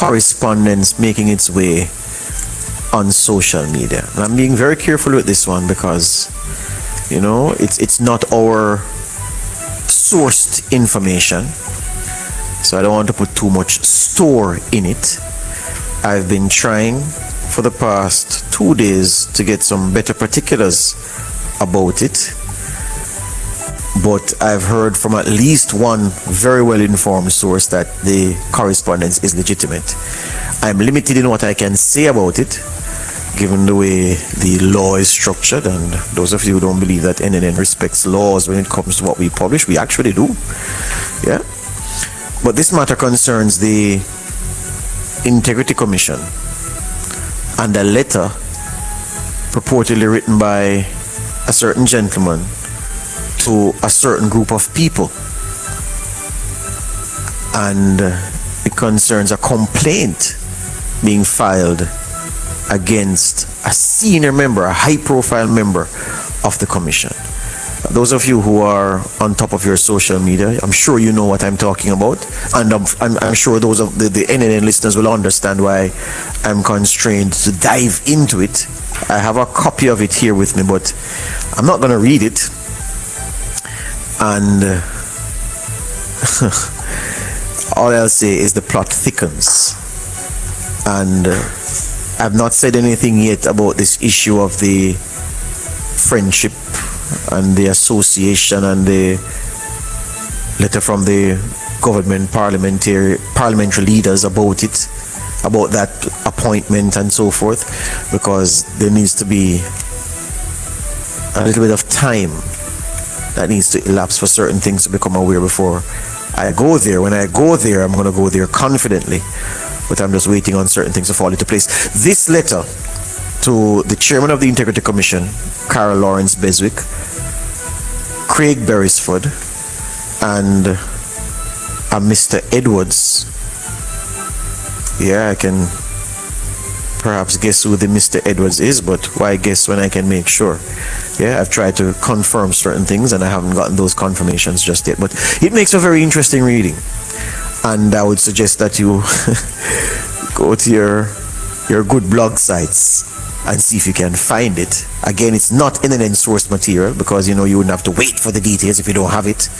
correspondence making its way on social media. And I'm being very careful with this one because, it's not our sourced information. So I don't want to put too much store in it. I've been trying for the past 2 days to get some better particulars about it. But I've heard from at least one very well-informed source that the correspondence is legitimate. I'm limited in what I can say about it, given the way the law is structured, and those of you who don't believe that NNN respects laws when it comes to what we publish, we actually do. Yeah? But this matter concerns the Integrity Commission and a letter purportedly written by a certain gentleman to a certain group of people, and it concerns a complaint being filed against a senior member, a high-profile member of the commission. Those of you who are on top of your social media, I'm sure you know what I'm talking about, and I'm sure those of the NNN listeners will understand why I'm constrained to dive into it. I have a copy of it here with me, but I'm not going to read it. And all I'll say is the plot thickens. And I've not said anything yet about this issue of the friendship and the association and the letter from the government parliamentary leaders about it, about that appointment and so forth, because there needs to be a little bit of time that needs to elapse for certain things to become aware before I go there. When I go there, I'm going to go there confidently, but I'm just waiting on certain things to fall into place. This letter to the chairman of the Integrity Commission, Carol Lawrence Beswick, Craig Beresford, and a Mr. Edwards. Yeah, I can perhaps guess who the Mr. Edwards is, but why guess when I can make sure? Yeah, I've tried to confirm certain things and I haven't gotten those confirmations just yet, but it makes a very interesting reading. And I would suggest that you go to your good blog sites and see if you can find it. Again, it's not NNN sourced material because you wouldn't have to wait for the details if you don't have it.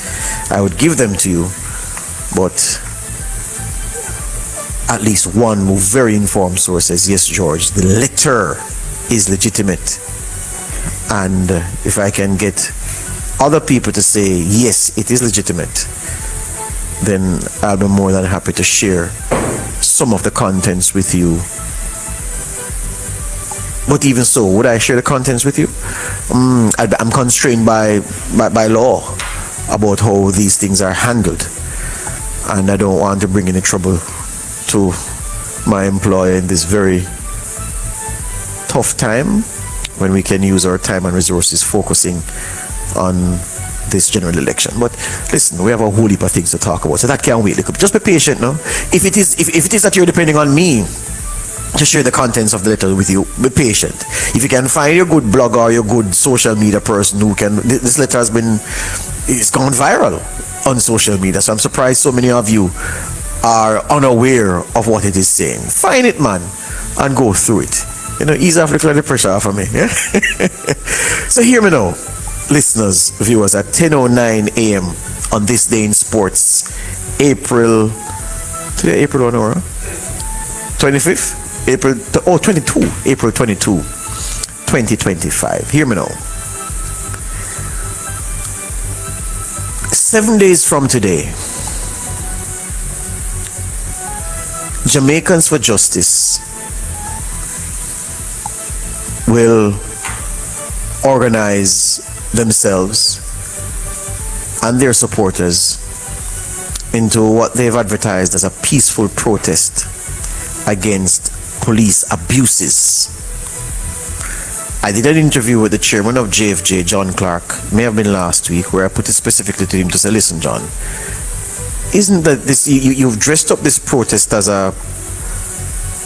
I would give them to you, but at least one very informed source says, yes, George, the letter is legitimate. And if I can get other people to say, yes, it is legitimate, then I'll be more than happy to share some of the contents with you. But even so, would I share the contents with you? I'm constrained by law about how these things are handled. And I don't want to bring any trouble to my employer in this very tough time when we can use our time and resources focusing on this general election. But listen, we have a whole heap of things to talk about, so that can't wait. Just be patient now. If it is that you're depending on me to share the contents of the letter with you, be patient. If you can find your good blogger or your good social media person who can, this letter it's gone viral on social media, so I'm surprised so many of you are unaware of what it is saying. Find it, man, and go through it. Ease off the pressure off of me. Yeah? So hear me now, listeners, viewers, at 10:09 a.m. on this day in sports, April 25th? April 22, 2025. Hear me now. 7 days from today, Jamaicans for Justice will organize themselves and their supporters into what they've advertised as a peaceful protest against police abuses. I did an interview with the chairman of JFJ, John Clark, may have been last week, where I put it specifically to him to say, listen, John, isn't that this, you've dressed up this protest as a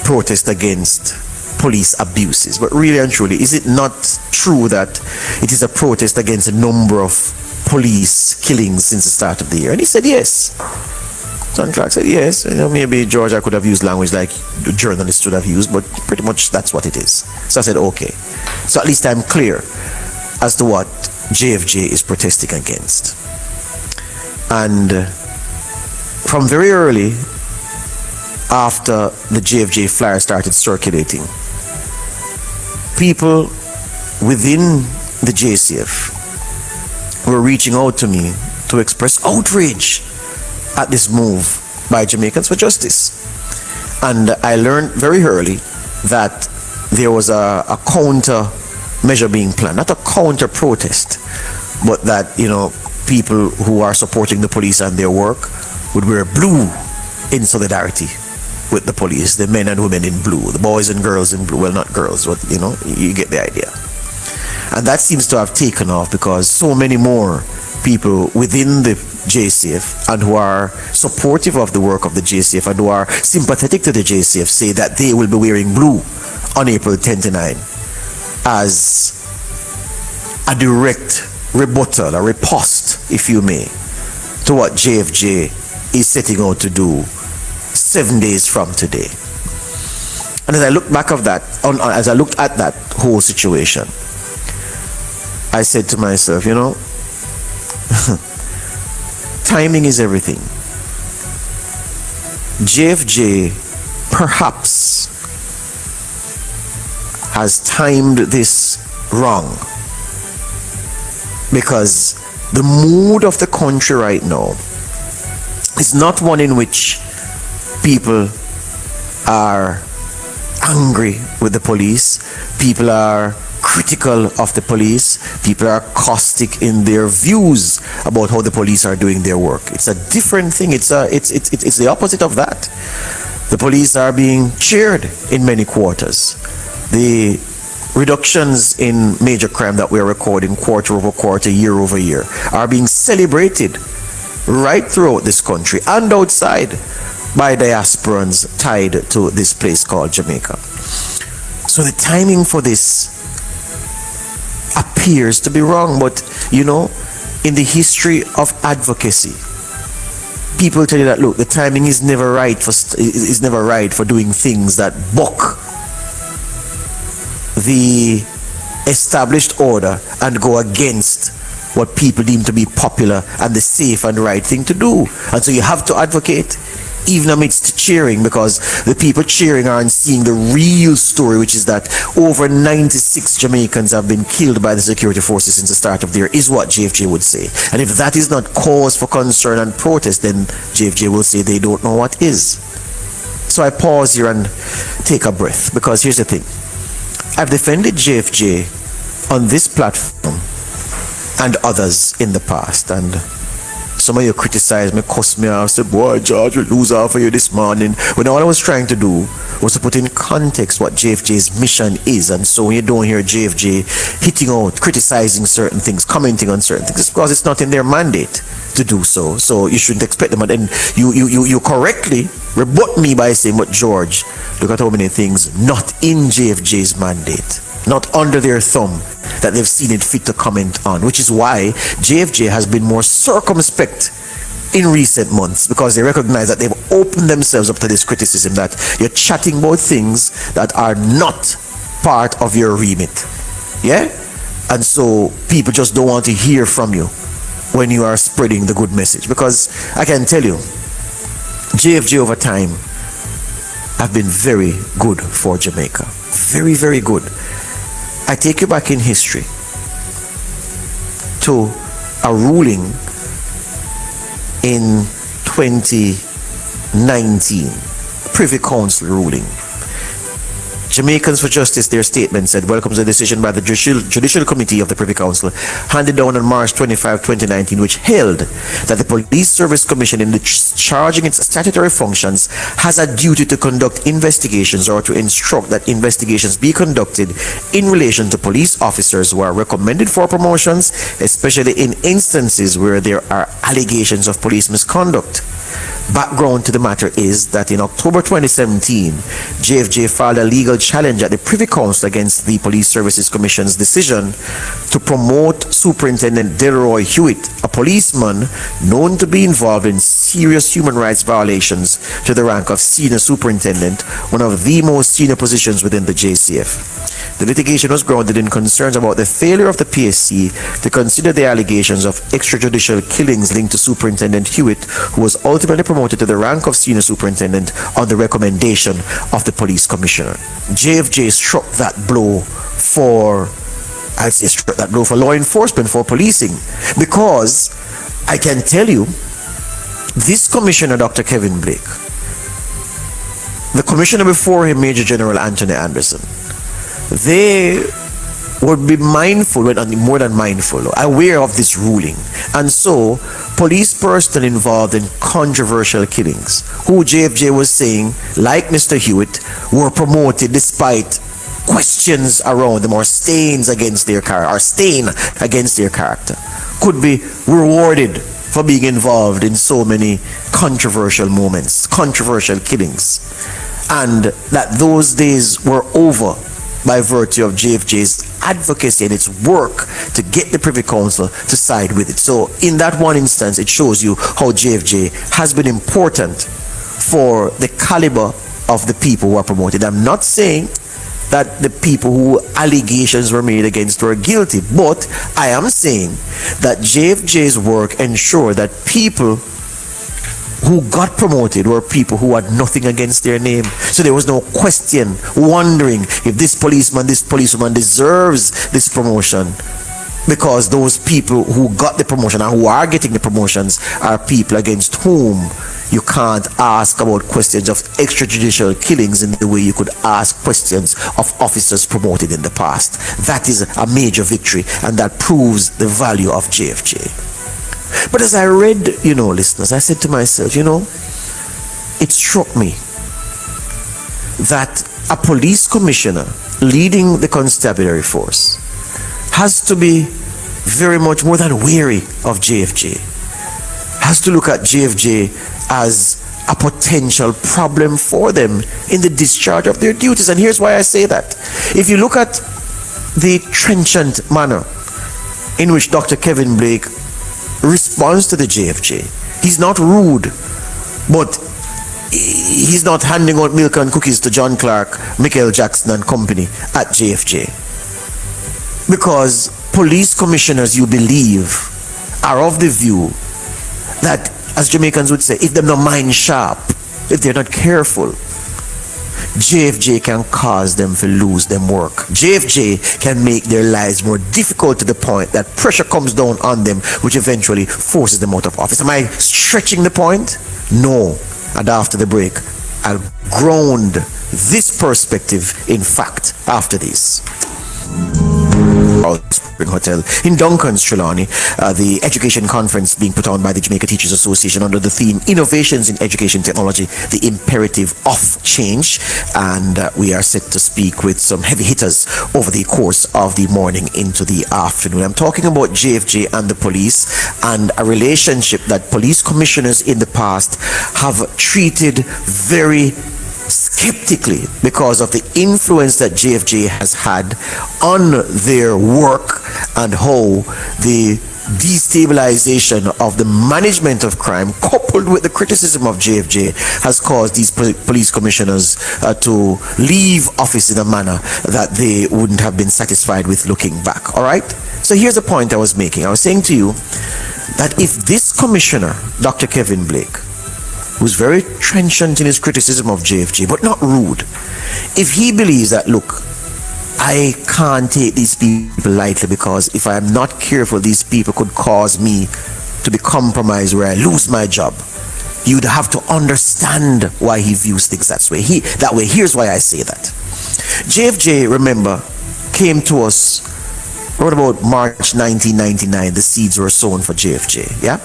protest against police abuses, but really and truly, is it not true that it is a protest against a number of police killings since the start of the year? And he said yes. And Clark said, yes, maybe George, I could have used language like the journalist should have used, but pretty much that's what it is. So I said, okay. So at least I'm clear as to what JFJ is protesting against. And from very early, after the JFJ flyer started circulating, people within the JCF were reaching out to me to express outrage at this move by Jamaicans for Justice. And I learned very early that there was a counter measure being planned, not a counter protest, but that, people who are supporting the police and their work would wear blue in solidarity with the police, the men and women in blue, the boys and girls in blue. Well, not girls, but you get the idea. And that seems to have taken off because so many more people within the JCF and who are supportive of the work of the JCF and who are sympathetic to the JCF say that they will be wearing blue on April 29 as a direct rebuttal, a riposte, if you may, to what JFJ is setting out to do 7 days from today. And as I look back of that, as I looked at that whole situation, I said to myself, timing is everything. JFJ perhaps has timed this wrong because the mood of the country right now is not one in which people are angry with the police, people are critical of the police, people are caustic in their views about how the police are doing their work. It's a different thing. It's the opposite of that. The police are being cheered in many quarters. The reductions in major crime that we're recording quarter over quarter, year over year, are being celebrated right throughout this country and outside by diasporans tied to this place called Jamaica. So the timing for this appears to be wrong, but in the history of advocacy, people tell you that, look, the timing is never right for doing things that buck the established order and go against what people deem to be popular and the safe and right thing to do. And so you have to advocate even amidst cheering, because the people cheering aren't seeing the real story, which is that over 96 Jamaicans have been killed by the security forces since the start of the year, is what JFJ would say. And if that is not cause for concern and protest, then JFJ will say they don't know what is. So I pause here and take a breath, because here's the thing. I've defended JFJ on this platform and others in the past, and some of you criticized me, cussed me out, said, boy, George, we lose out for you this morning. When all I was trying to do was to put in context what JFJ's mission is. And so when you don't hear JFJ hitting out, criticizing certain things, commenting on certain things, it's because it's not in their mandate to do so. So you shouldn't expect them. And then you correctly rebut me by saying, but George, look at how many things not in JFJ's mandate, not under their thumb, that they've seen it fit to comment on, which is why JFJ has been more circumspect in recent months, because they recognize that they've opened themselves up to this criticism that you're chatting about things that are not part of your remit. Yeah? And so people just don't want to hear from you when you are spreading the good message, because I can tell you, JFJ over time have been very good for Jamaica. Very, very good. I take you back in history to a ruling in 2019, Privy Council ruling. Jamaicans for Justice, their statement said, welcomes the decision by the Judicial Committee of the Privy Council, handed down on March 25, 2019, which held that the Police Service Commission, in discharging its statutory functions, has a duty to conduct investigations or to instruct that investigations be conducted in relation to police officers who are recommended for promotions, especially in instances where there are allegations of police misconduct. Background to the matter is that in October 2017, JFJ filed a legal challenge at the Privy Council against the Police Services Commission's decision to promote Superintendent Delroy Hewitt, a policeman known to be involved in serious human rights violations, to the rank of Senior Superintendent, one of the most senior positions within the JCF. The litigation was grounded in concerns about the failure of the PSC to consider the allegations of extrajudicial killings linked to Superintendent Hewitt, who was ultimately promoted to the rank of Senior Superintendent on the recommendation of the Police Commissioner. JFJ struck that blow for law enforcement, for policing, because I can tell you, this Commissioner, Dr. Kevin Blake, the Commissioner before him, Major General Anthony Anderson, they would be mindful, more than mindful, aware of this ruling. And so, police personnel involved in controversial killings, who JFJ was saying, like Mr. Hewitt, were promoted despite questions around them or stains against their character, or stain against their character, could be rewarded for being involved in so many controversial moments, controversial killings. And that those days were over by virtue of JFJ's advocacy and its work to get the Privy Council to side with it. So in that one instance, it shows you how JFJ has been important for the caliber of the people who are promoted. I'm not saying that the people who allegations were made against were guilty, but I am saying that JFJ's work ensured that people who got promoted were people who had nothing against their name. So there was no question, wondering if this policeman, this policewoman deserves this promotion, because those people who got the promotion and who are getting the promotions are people against whom you can't ask about questions of extrajudicial killings in the way you could ask questions of officers promoted in the past. That is a major victory, and that proves the value of JFJ. But as I read, listeners, I said to myself, it struck me that a police commissioner leading the constabulary force has to be very much more than wary of JFJ, has to look at JFJ as a potential problem for them in the discharge of their duties. And here's why I say that. If you look at the trenchant manner in which Dr. Kevin Blake responds to the JFJ, he's not rude, but he's not handing out milk and cookies to John Clark, Michael Jackson and company at JFJ. Because police commissioners, you believe, are of the view that, as Jamaicans would say, if they're not mind sharp, if they're not careful, JFJ can cause them to lose them work. JFJ can make their lives more difficult to the point that pressure comes down on them, which eventually forces them out of office. Am I stretching the point? No. And after the break, I'll ground this perspective in fact after this. Spring Hotel in Duncan's, Trelawney, the education conference being put on by the Jamaica Teachers Association under the theme Innovations in Education Technology, the Imperative of Change. And we are set to speak with some heavy hitters over the course of the morning into the afternoon. I'm talking about JFJ and the police, and a relationship that police commissioners in the past have treated very skeptically because of the influence that JFJ has had on their work, and how the destabilization of the management of crime coupled with the criticism of JFJ has caused these police commissioners to leave office in a manner that they wouldn't have been satisfied with looking back. All right? So here's the point I was making. I was saying to you that if this commissioner, Dr. Kevin Blake, who's very trenchant in his criticism of JFJ, but not rude, if he believes that, look, I can't take these people lightly, because if I am not careful, these people could cause me to be compromised where I lose my job, you'd have to understand why he views things that way. Here's why I say that. JFJ, remember, came to us around about March 1999. The seeds were sown for JFJ, yeah?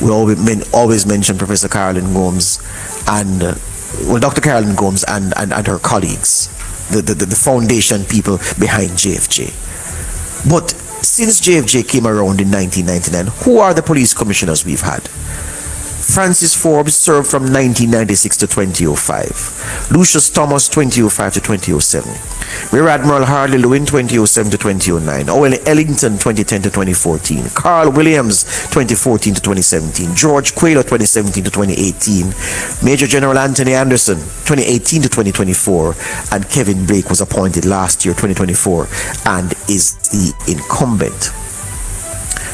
We always mention Professor Carolyn Gomes and, Dr. Carolyn Gomes and her colleagues, the foundation people behind JFJ. But since JFJ came around in 1999, who are the police commissioners we've had? Francis Forbes served from 1996 to 2005. Lucius Thomas 2005 to 2007. Rear Admiral Harley Lewin 2007 to 2009. Owen Ellington 2010 to 2014. Carl Williams 2014 to 2017. George Quao 2017 to 2018. Major General Anthony Anderson 2018 to 2024. And Kevin Blake was appointed last year 2024 and is the incumbent.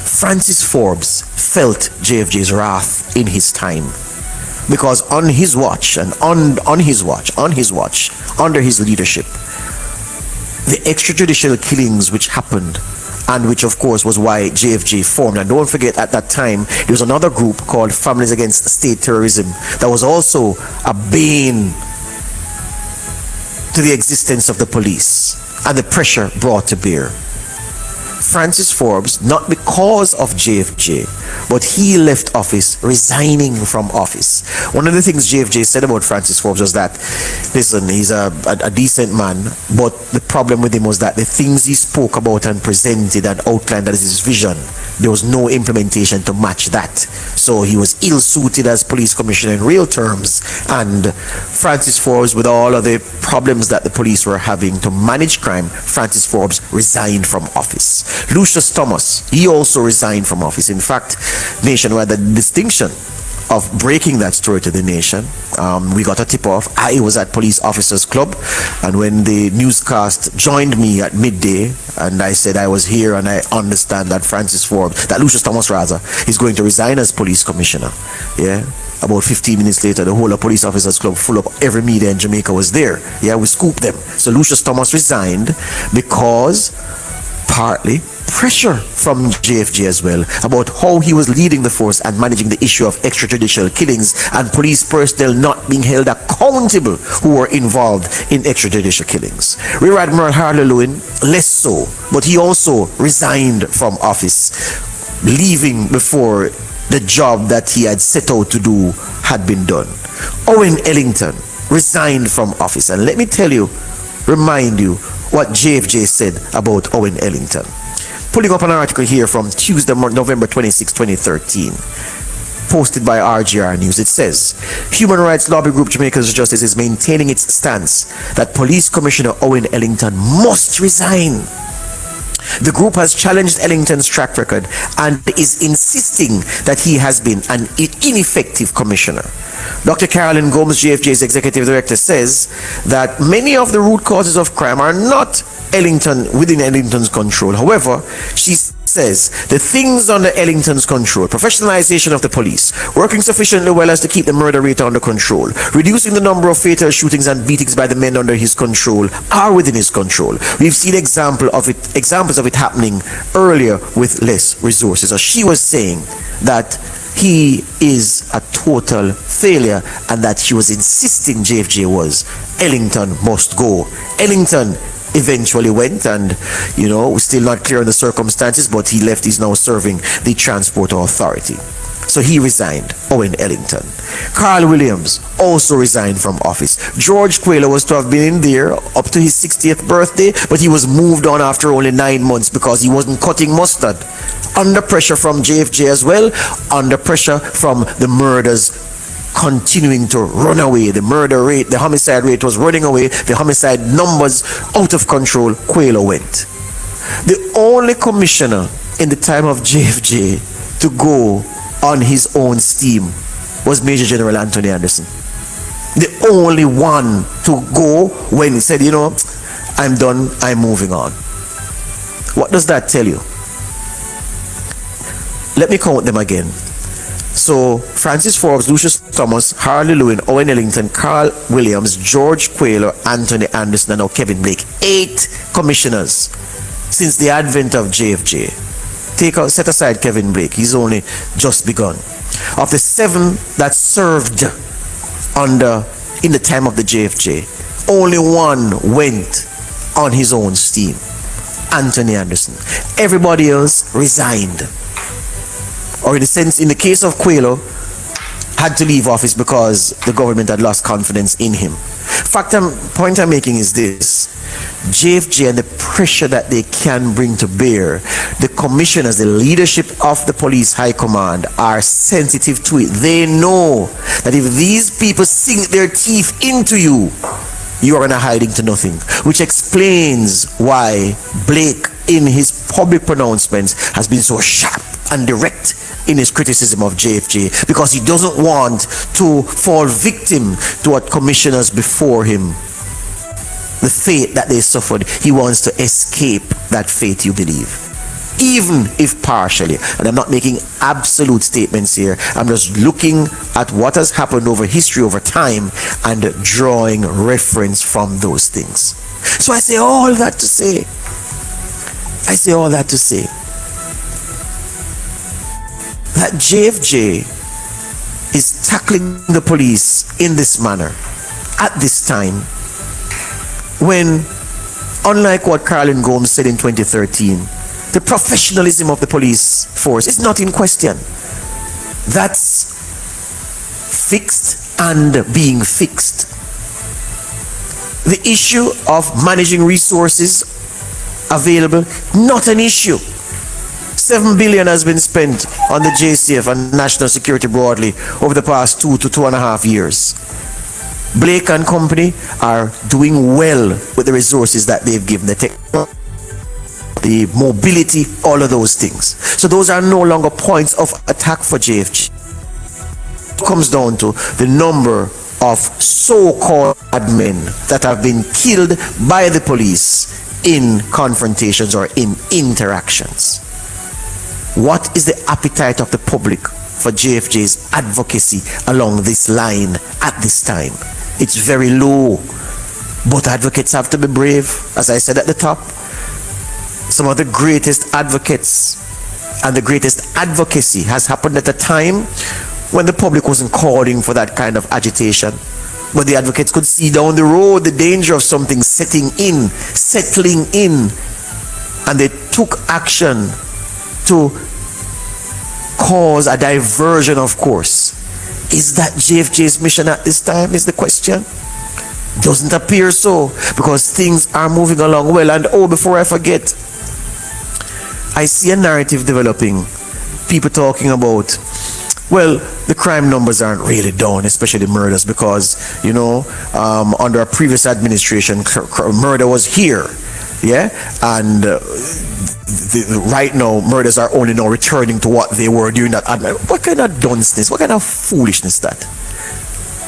Francis Forbes felt JFJ's wrath in his time, because on his watch and on his watch, under his leadership, the extrajudicial killings which happened, and which of course was why JFJ formed. And don't forget, at that time there was another group called Families Against State Terrorism that was also a bane to the existence of the police and the pressure brought to bear. Francis Forbes, not because of JFJ, but he left office resigning from office. One of the things JFJ said about Francis Forbes was that, listen, he's a decent man, but the problem with him was that the things he spoke about and presented and outlined as his vision, there was no implementation to match that. So he was ill-suited as police commissioner in real terms, and Francis Forbes, with all of the problems that the police were having to manage crime, Francis Forbes resigned from office. Lucius Thomas, he also resigned from office. In fact, Nation, we had the distinction of breaking that story to the nation. We got a tip-off. I was at Police Officers Club, and when the newscast joined me at midday, and I said I was here and I understand that Lucius Thomas rather, is going to resign as police commissioner. Yeah. About 15 minutes later, the whole of Police Officers Club, full of every media in Jamaica, was there. Yeah, we scooped them. So Lucius Thomas resigned because partly pressure from JFJ as well about how he was leading the force and managing the issue of extrajudicial killings and police personnel not being held accountable who were involved in extrajudicial killings. Rear Admiral Harley Lewin, less so, but he also resigned from office, leaving before the job that he had set out to do had been done. Owen Ellington resigned from office, and let me tell you, remind you what JFJ said about Owen Ellington. Pulling up an article here from Tuesday, November 26, 2013, posted by RGR News. It says, Human Rights Lobby Group Jamaica's Justice is maintaining its stance that Police Commissioner Owen Ellington must resign. The group has challenged Ellington's track record and is insisting that he has been an ineffective commissioner. Dr. Carolyn Gomes, JFJ's executive director, says that many of the root causes of crime are not within Ellington's control. However, she says the things under Ellington's control: professionalization of the police, working sufficiently well as to keep the murder rate under control, reducing the number of fatal shootings and beatings by the men under his control, are within his control. We've seen examples of it happening earlier with less resources. So she was saying that he is a total failure, and that she was insisting, JFJ was, Ellington must go. Ellington eventually went, and we're still not clear on the circumstances, but he left. He's now serving the Transport Authority. So he resigned, Owen Ellington. Carl Williams also resigned from office. George Quao was to have been in there up to his 60th birthday, but he was moved on after only 9 months because he wasn't cutting mustard. Under pressure from JFJ as well, under pressure from the murders continuing to run away. The murder rate, the homicide rate was running away. The homicide numbers out of control. Quao went. The only commissioner in the time of JFJ to go on his own steam was Major General Anthony Anderson. The only one to go when he said, I'm done, I'm moving on. What does that tell you? Let me count them again. So, Francis Forbes, Lucius Thomas, Harley Lewin, Owen Ellington, Carl Williams, George Quao, Anthony Anderson, and now Kevin Blake. 8 commissioners since the advent of JFJ. Set aside Kevin Blake, he's only just begun. Of the 7 that served in the time of the JFJ, only 1 went on his own steam. Anthony Anderson. Everybody else resigned. Or in the case of Quao, had to leave office because the government had lost confidence in him. point I'm making is this. JFJ and the pressure that they can bring to bear, the commissioners, the leadership of the police high command are sensitive to it. They know that if these people sink their teeth into you, you are in a hiding to nothing, which explains why Blake in his public pronouncements has been so sharp and direct in his criticism of JFJ, because he doesn't want to fall victim to what commissioners before him, the fate that they suffered. He wants to escape that fate, you believe, even if partially. And I'm not making absolute statements here. I'm just looking at what has happened over history, over time, and drawing reference from those things. So I say all that to say, that JFJ is tackling the police in this manner at this time, when, unlike what Carolyn Gomes said in 2013, the professionalism of the police force is not in question. That's fixed and being fixed. The issue of managing resources available, not an issue. 7 billion has been spent on the JCF and national security broadly over the past 2 to 2.5 years. Blake and company are doing well with the resources that they've given, the mobility, all of those things. So those are no longer points of attack for JFJ. It comes down to the number of so-called admin that have been killed by the police in confrontations or in interactions. What is the appetite of the public for JFJ's advocacy along this line at this time? It's very low. But advocates have to be brave, as I said at the top. Some of the greatest advocates and the greatest advocacy has happened at a time when the public wasn't calling for that kind of agitation. But the advocates could see down the road the danger of something settling in, and they took action to cause a diversion of course. Is that JFJ's mission at this time, is the question? Doesn't appear so, because things are moving along well. And before I forget, I see a narrative developing, people talking about, well, the crime numbers aren't really down, especially murders, because, under a previous administration, murder was here, yeah? And right now, murders are only now returning to what they were during that. What kind of dunceness, what kind of foolishness that?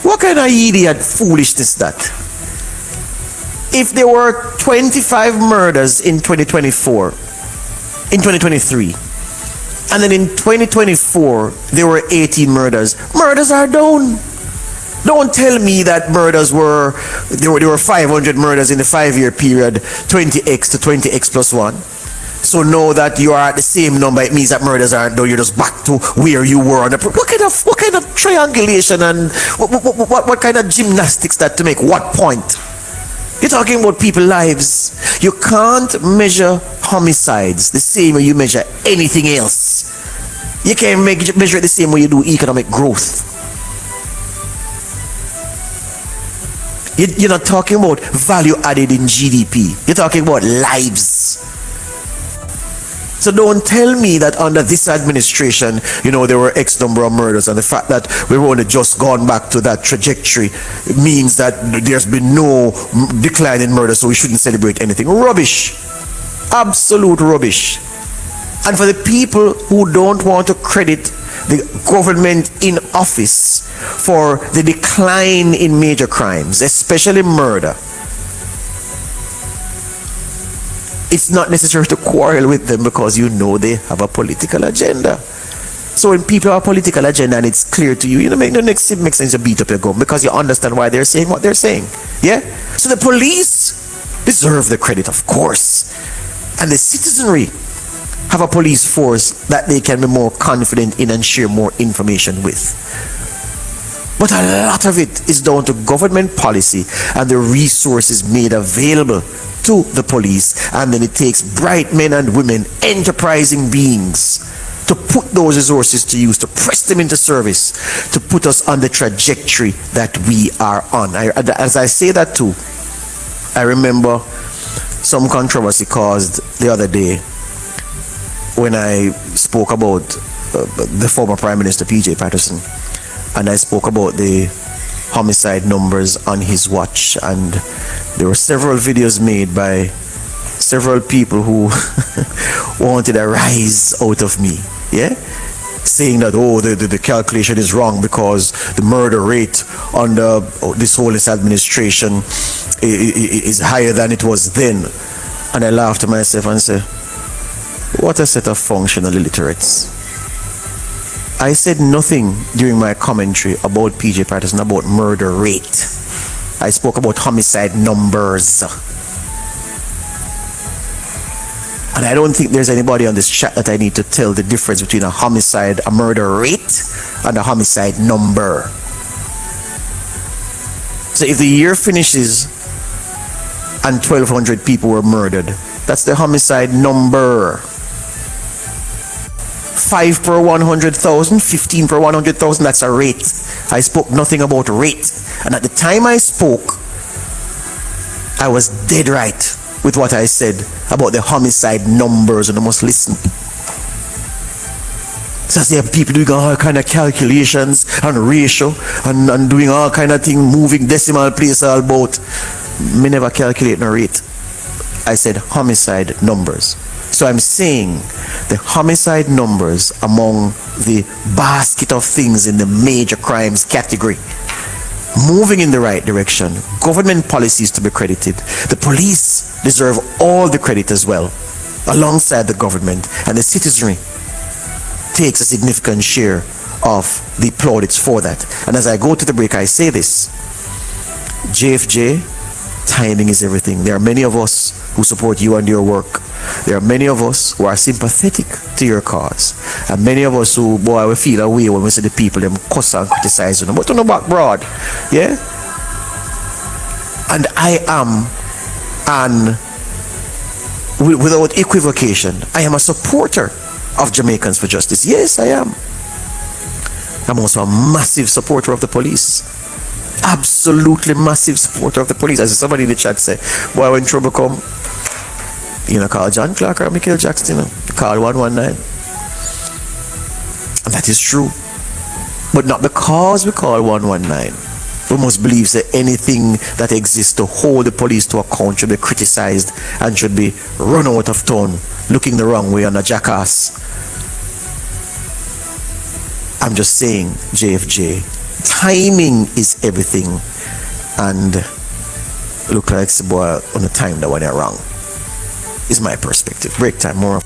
What kind of idiot foolishness that? If there were 25 murders in 2024, in 2023, and then in 2024 there were 18 murders are down. Don't tell me that there were 500 murders in the 5-year period, 20x to 20x plus 1. So now that you are at the same number, it means that murders aren't down. You're just back to where you were on the. What kind of triangulation and what kind of gymnastics that to make what point? You're talking about people's lives. You can't measure homicides the same way you measure anything else. You can't measure it the same way you do economic growth. You're not talking about value added in GDP. You're talking about lives. So don't tell me that under this administration, there were X number of murders, and the fact that we've only just gone back to that trajectory means that there's been no decline in murder, so we shouldn't celebrate anything. Rubbish. Absolute rubbish. And for the people who don't want to credit the government in office for the decline in major crimes, especially murder, it's not necessary to quarrel with them, because they have a political agenda. So when people have a political agenda and it's clear to you, make no next makes sense to beat up your gum, because you understand why they're saying what they're saying. Yeah? So the police deserve the credit, of course. And the citizenry have a police force that they can be more confident in and share more information with. But a lot of it is down to government policy and the resources made available to the police, and then it takes bright men and women, enterprising beings, to put those resources to use, to press them into service, to put us on the trajectory that we are on. As I say that too, I remember some controversy caused the other day when I spoke about the former Prime Minister PJ Patterson, and I spoke about the homicide numbers on his watch, and there were several videos made by several people who wanted a rise out of me, saying that, oh, the calculation is wrong because the murder rate under this whole administration is higher than it was then. And I laughed to myself and said, what a set of functional illiterates. I said nothing during my commentary about PJ Patterson about murder rate. I spoke about homicide numbers. And I don't think there's anybody on this chat that I need to tell the difference between a homicide, a murder rate, and a homicide number. So if the year finishes and 1,200 people were murdered, that's the homicide number. 5 per 100,000, 15 per 100,000, that's a rate. I spoke nothing about rate. And at the time I spoke, I was dead right with what I said about the homicide numbers, and I must listen. So I see people doing all kind of calculations and ratio and doing all kind of things, moving decimal place all about. Me never calculate no rate. I said homicide numbers. So I'm saying the homicide numbers among the basket of things in the major crimes category moving in the right direction. Government policies to be credited. The police deserve all the credit as well, alongside the government, and the citizenry takes a significant share of the plaudits for that. And as I go to the break, I say this: JFJ, timing is everything. There are many of us who support you and your work. There are many of us who are sympathetic to your cause, and many of us who, boy, we feel away when we see the people them cuss and criticize them, but on the back broad, and I am, and without equivocation, I am a supporter of Jamaicans for Justice. Yes, I am. I'm also a massive supporter of the police. Absolutely massive supporter of the police. As somebody in the chat said, boy, when trouble come, call John Clark or Michael Jackson, call 119. And that is true. But not because we call 119. We must believe that anything that exists to hold the police to account should be criticized and should be run out of town, looking the wrong way on a jackass. I'm just saying, JFJ, timing is everything. And look like the boy on the time that when they're wrong. Is my perspective. Break time, more.